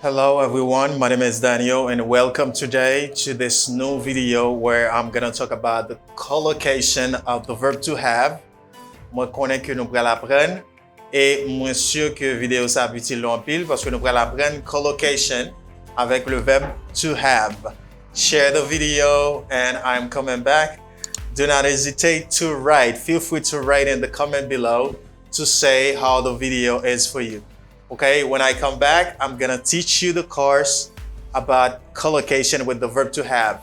Hello everyone, my name is Daniel and welcome today to this new video where I'm gonna talk about the collocation of the verb to have. Moi connais que nous pral apprendre et moi sûr que vidéo ça utile en pile parce que nous pral apprendre collocation avec le verbe to have. Share the video and I'm coming back. Do not hesitate to write. Feel free to write in the comment below to say how the video is for you. Okay, when I come back, I'm gonna teach you the course about collocation with the verb to have.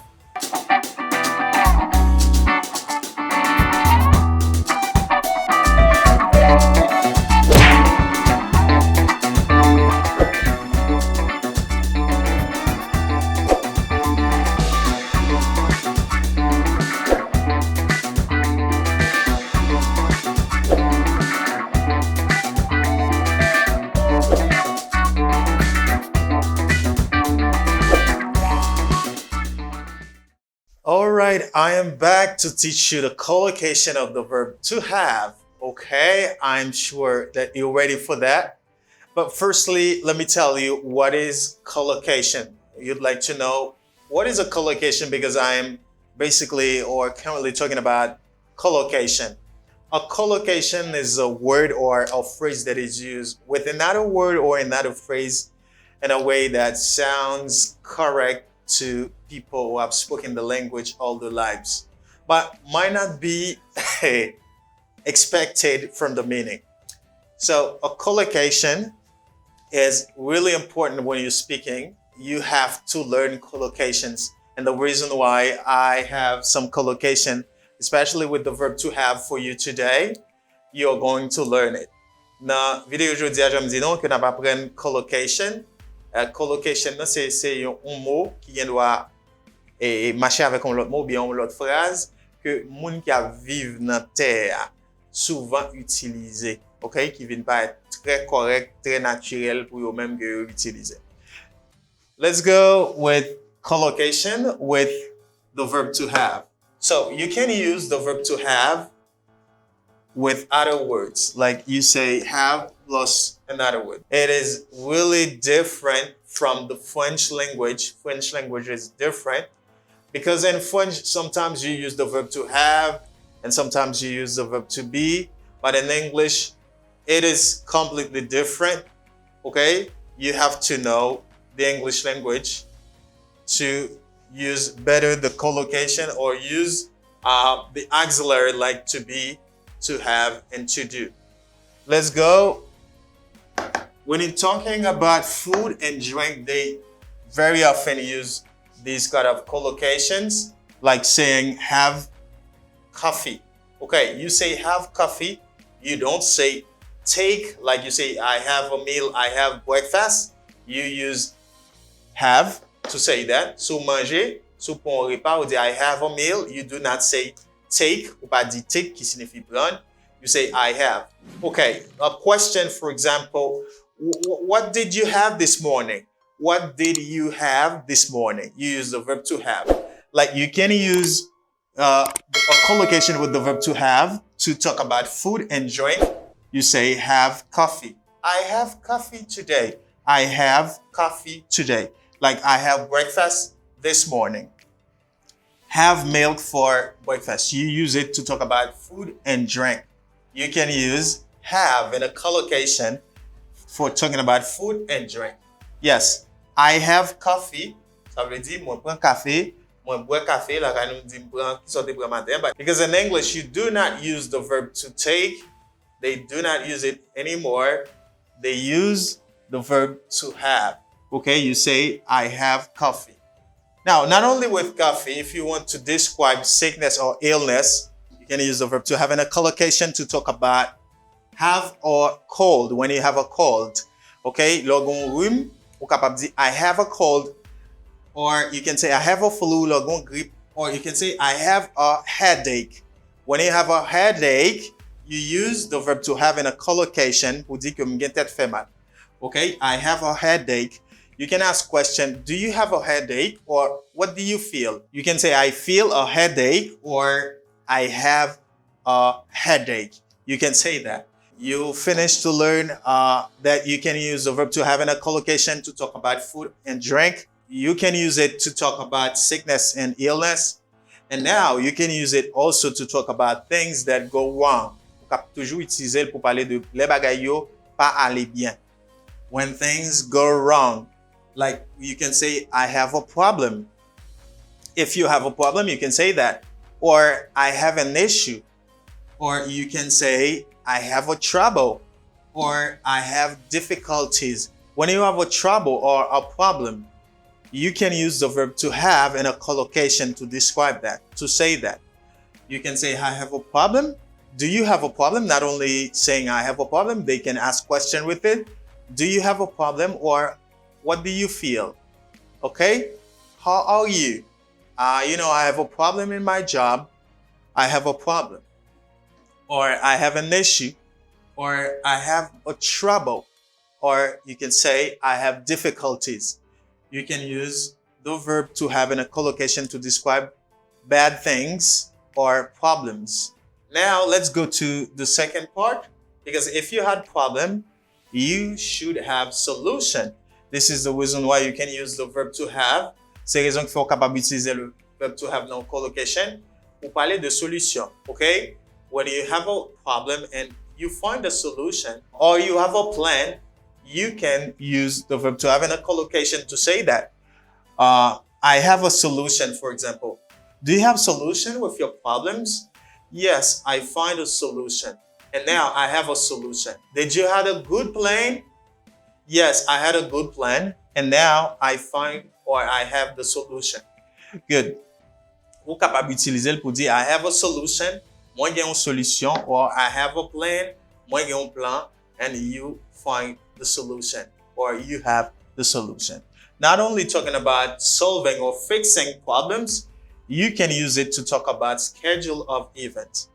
Alright, I am back to teach you the collocation of the verb to have. Okay, I'm sure that you're ready for that. But firstly, let me tell you what is collocation. You'd like to know what is a collocation because I'm basically or currently talking about collocation. A collocation is a word or a phrase that is used with another word or another phrase in a way that sounds correct to people who have spoken the language all their lives, but might not be expected from the meaning. So a collocation is really important when you're speaking. You have to learn collocations. And the reason why I have some collocation, especially with the verb to have for you today, you're going to learn it. Dans vidéo aujourd'hui, je me dis non que nous allons apprendre collocation. Collocation, c'est un mot qui doit marcher avec un autre mot, bien une autre phrase que les gens qui vivent dans la terre souvent utilisent, okay? Qui viennent pas être très correct, très naturel pour eux-mêmes que utiliser. Let's go with collocation with the verb to have. So you can use the verb to have with other words, like you say have plus another word. It is really different from the French language. French language is different because in French, sometimes you use the verb to have and sometimes you use the verb to be, but in English, it is completely different, okay? You have to know the English language to use better the collocation or use the auxiliary like to be, to have, and to do. Let's go. When you're talking about food and drink, they very often use these kind of collocations, like saying have coffee. Okay, you say have coffee, you don't say take, like you say I have a meal, I have breakfast. You use have to say that. So manger, so pour un repas, ou dit I have a meal, you do not say take, ou pas dit take, qui signifie prendre. You say I have. Okay, a question, for example, what did you have this morning? What did you have this morning? You use the verb to have. Like you can use a collocation with the verb to have to talk about food and drink. You say have coffee. I have coffee today. I have coffee today. Like I have breakfast this morning. Have milk for breakfast. You use it to talk about food and drink. You can use have in a collocation for talking about food and drink. Yes, I have coffee. Ça veut dire, moi prends café, moi bois café, là quand nous dit prends qui sorte pour matin. But because in English, you do not use the verb to take. They do not use it anymore. They use the verb to have. Okay, you say, I have coffee. Now, not only with coffee, if you want to describe sickness or illness, you can use the verb to have in a collocation to talk about have or cold, when you have a cold. Okay, logon rhume, ou capable dire I have a cold, or you can say I have a flu, logon grippe, or you can say I have a headache. When you have a headache, you use the verb to have in a collocation pour dire que m'gen tête fait mal. Okay, I have a headache. You can ask question, do you have a headache? Or what do you feel? You can say I feel a headache or I have a headache. You can say that. you finish to learn that you can use the verb to have in a collocation to talk about food and drink. You can use it to talk about sickness and illness. And now you can use it also to talk about things that go wrong. Vous pouvez toujours utiliser pour parler de les bagay yo pas aller bien. When things go wrong, like you can say, I have a problem. If you have a problem, you can say that. Or I have an issue. Or you can say, I have a trouble. Or I have difficulties. When you have a trouble or a problem, you can use the verb to have in a collocation to describe that, to say that. You can say, I have a problem. Do you have a problem? Not only saying I have a problem, they can ask question with it. Do you have a problem? Or what do you feel? Okay? How are you? I have a problem in my job. I have a problem. Or I have an issue. Or I have a trouble. Or you can say, I have difficulties. You can use the verb to have in a collocation to describe bad things or problems. Now let's go to the second part, because if you had problem, you should have solution. This is the reason why you can use the verb to have. C'est raison qu'il faut capable utiliser le verb to have dans collocation pour parler de solution. Okay? When you have a problem and you find a solution or you have a plan, you can use the verb to have in a collocation to say that. I have a solution, for example. Do you have solution with your problems? Yes, I find a solution. And now I have a solution. Did you have a good plan? Yes, I had a good plan. And now I find or I have the solution. Good. Vous capable utiliser pour dire I have a solution, moi j'ai une solution, or I have a plan, moi j'ai un plan, and you find the solution, or you have the solution. Not only talking about solving or fixing problems, you can use it to talk about schedule of events.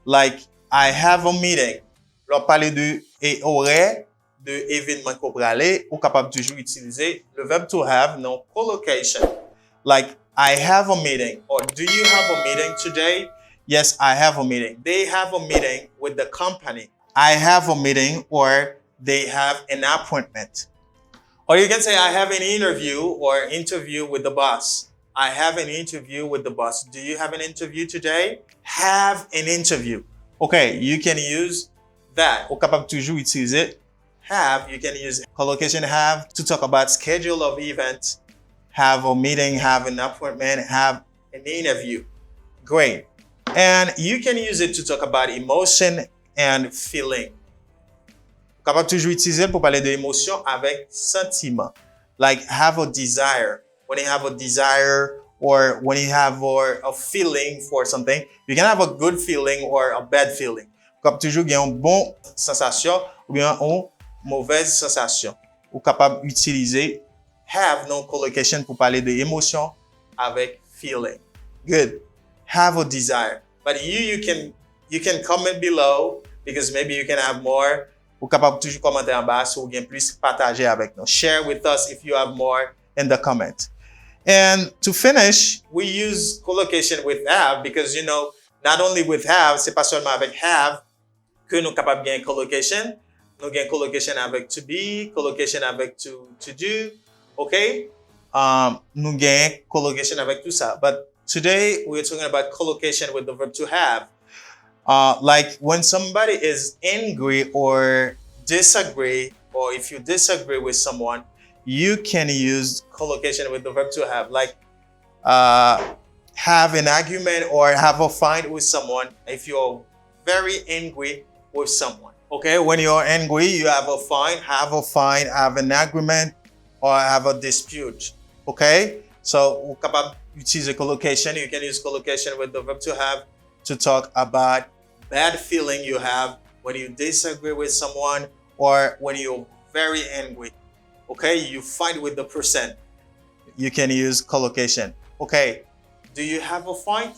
Like, I have a meeting. Lors parler de horaire de événement qu'on va aller, ou capable toujours utiliser le verbe to have non collocation. Like, I have a meeting, or do you have a meeting today? Yes, I have a meeting. They have a meeting with the company. I have a meeting, or they have an appointment. Or you can say, I have an interview or interview with the boss. I have an interview with the boss. Do you have an interview today? Have an interview. Okay, you can use that. Ou capable toujours utiliser have. You can use collocation have to talk about schedule of events, have a meeting, have an appointment, have an interview. Great. And you can use it to talk about emotion and feeling. Capable toujours utiliser pour parler de émotion avec sentiment. Like have a desire. When you have a desire or when you have a feeling for something, you can have a good feeling or a bad feeling. Capable toujours gagner une bonne sensation ou bien une mauvaise sensation. Ou capable utiliser have non collocation pour parler de émotion avec feeling. Good. Have a desire. But you can comment below because maybe you can have more. Ou capable toujours commenter en bas ou bien plus partager avec nous. Share with us if you have more in the comment. And to finish, we use collocation with have because not only with have, c'est pas seulement avec have que nous capable gagner collocation. Nous gagnons collocation avec to be, collocation avec to do, okay? Nous gagnons collocation avec tout ça. But today we're talking about collocation with the verb to have. Like when somebody is angry or disagree, or if you disagree with someone, you can use collocation with the verb to have. Like have an argument or have a fight with someone if you're very angry with someone. Okay, when you're angry, you have a fight, have an agreement, or have a dispute. Okay, so capable utiliser collocation. You can use collocation with the verb to have to talk about bad feeling you have when you disagree with someone or when you're very angry. Okay, you fight with the person. You can use collocation. Okay, do you have a fight?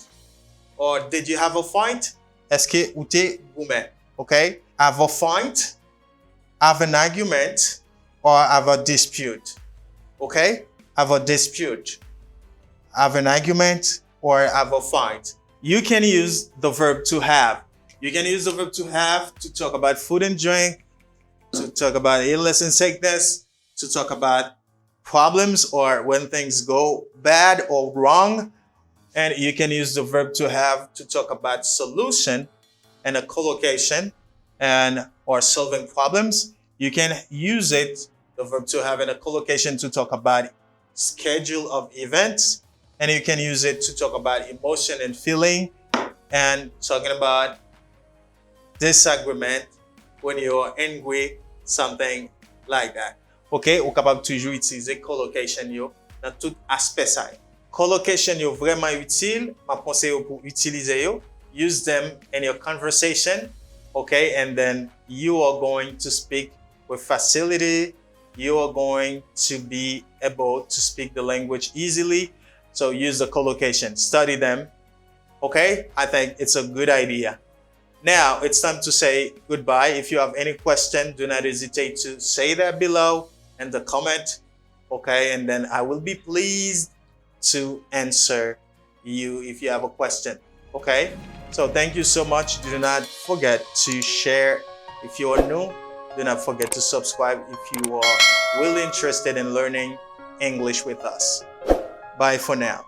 Or did you have a fight? Est-ce que vous t'es goumé? Okay, have a fight, have an argument, or have a dispute. Okay, have a dispute, have an argument, or have a fight. You can use the verb to have You can use the verb to have to talk about food and drink, to talk about illness and sickness, to talk about problems or when things go bad or wrong. And you can use the verb to have to talk about solution and a collocation and or solving problems. You can use it, the verb to have in a collocation, to talk about schedule of events. And you can use it to talk about emotion and feeling and talking about disagreement when you're angry, something like that. OK? Ou capable toujours utiliser collocation yo dans tout aspect ça. Collocation yo vraiment utile. Ma conseille yo pour utiliser yo. Use them in your conversation. OK? And then you are going to speak with facility. You are going to be able to speak the language easily. So use the collocation. Study them. OK? I think it's a good idea. Now, it's time to say goodbye. If you have any question, do not hesitate to say that below in the comment. Okay, and then I will be pleased to answer you if you have a question. Okay, so thank you so much. Do not forget to share if you are new. Do not forget to subscribe if you are really interested in learning English with us. Bye for now.